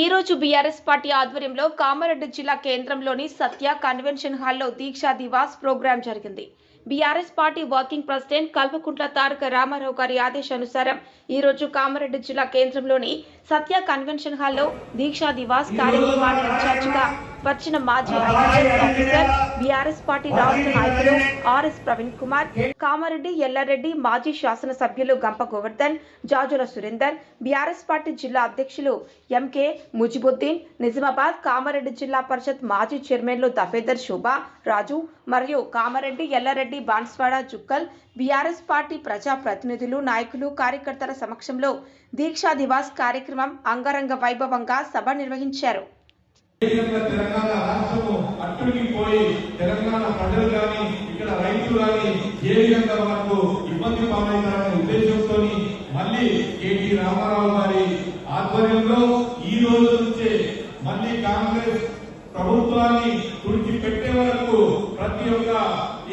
ఈ రోజు BRS party ఆధ్వర్యంలో కామారెడ్డి జిల్లా కేంద్రంలోని సత్య కన్వెన్షన్ హాల్లో దీక్షా దివాస్ ప్రోగ్రాం జరిగింది. BRS party working president Kalvakuntla Taraka Ramarao గారి ఆదేశానుసారం ఈ రోజు కామారెడ్డి జిల్లా కేంద్రంలోని సత్య కన్వెన్షన్ హాల్లో దీక్షా దివాస్ కార్యక్రమాన్ని ఇన్ఛార్జిగా వచ్చిన మాజీ ఐఏఎస్ ఆఫీసర్ బీఆర్ఎస్ పార్టీ రాష్ట్ర నాయకులు ఆర్ఎస్ ప్రవీణ్ కుమార్, కామారెడ్డి ఎల్లారెడ్డి, మాజీ శాసనసభ్యులు గంప గోవర్ధన్, జాజుల సురేందర్, బీఆర్ఎస్ పార్టీ జిల్లా అధ్యక్షులు ఎంకే ముజిబుద్దీన్, నిజామాబాద్ కామారెడ్డి జిల్లా పరిషత్ మాజీ చైర్మన్లు దఫేదర్ శోభా రాజు మరియు కామారెడ్డి ఎల్లారెడ్డి బాన్స్వాడ జుక్కల్ బీఆర్ఎస్ పార్టీ ప్రజా ప్రతినిధులు, నాయకులు, కార్యకర్తల సమక్షంలో దీక్షా దివాస్ కార్యక్రమం అంగరంగ వైభవంగా సభ నిర్వహించారు. తెలంగాణ రాష్ట్రము అట్టుడికిపోయి తెలంగాణ ప్రజలు కానీ ఇక్కడ రైతులు కానీ ఏ విధంగా మనకు ఇబ్బంది పాలవుతారనే ఉద్దేశంతో మళ్ళీ కేటీ రామారావు గారి ఆధ్వర్యంలో ఈ రోజు నుంచే మళ్ళీ కాంగ్రెస్ ప్రభుత్వాన్ని తుడిచిపెట్టే వరకు ప్రతి ఒక్క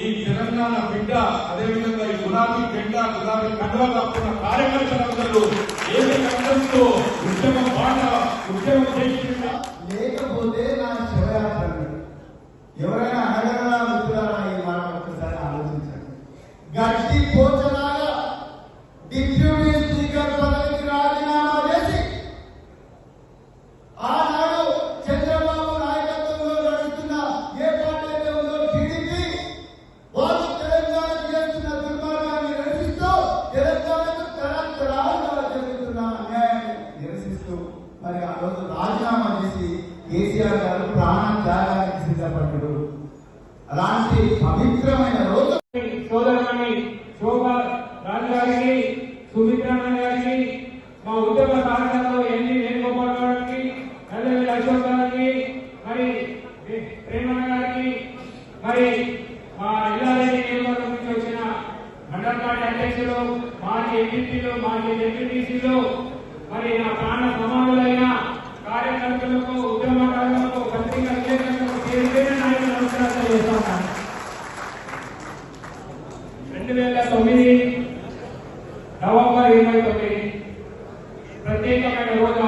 ఈ తెలంగాణ బిడ్డ, అదేవిధంగా ఈ గులాబీ బిడ్డ, గులాబీ కండువ కాకుండా కార్యకర్తలందరూ ఏకకంఠంతో ఉద్యమం బాట ఉద్యమం చేసిన లేకపోతే నా శివయాత్ర ఎవరైనా అనగలరా మిత్రులారా, ఈ మాట ఒక్కసారి ఆలోచించండి. గట్టి పోచలాగా డిప్యూటీ స్పీకర్ పదవికి రాజీనామా చేసి ఆనాడు చంద్రబాబు నాయకత్వంలో నడుస్తున్న ఏ పార్టీ అయితే ఉందో టీడీపీ, వాళ్ళు తెలంగాణకు చేస్తున్న దుర్మార్గాన్ని నిరసిస్తూ తెలంగాణకు తరతరాలుగా జరుగుతున్న అన్యాయాన్ని నిరసిస్తూ మరి ఆ రోజు రాజీనామా చేసి కేసీఆర్ గారు ప్రాణ త్యాగానికి సిద్ధపడ్డాడు. అలాంటి పవిత్రమైన రోజు సోదరుని శోభా రాజు గారికి, సుమిత్రమ్మ గారికి, మా ఉద్యమ సహకారంలో ఎన్ని వేణుగోపాల్ గారికి, నల్లవేలి అశోక్ గారికి, మరి ప్రేమన్న గారికి, మరి మా ఇల్లారెడ్డి నియోజకవర్గం నుంచి వచ్చిన మండల పార్టీ అధ్యక్షులు, మాజీ ఎంపీలు, మాజీ ఎంపీటీసీలు, మరి నా ప్రాణ సమానులైన కార్యకర్తలకు, ఉద్యమకారులకు, పత్రికా విలేకరులకు నమస్కారాలు చేస్తాను. 2009 నవంబర్ 29 ప్రత్యేకమైన రోజు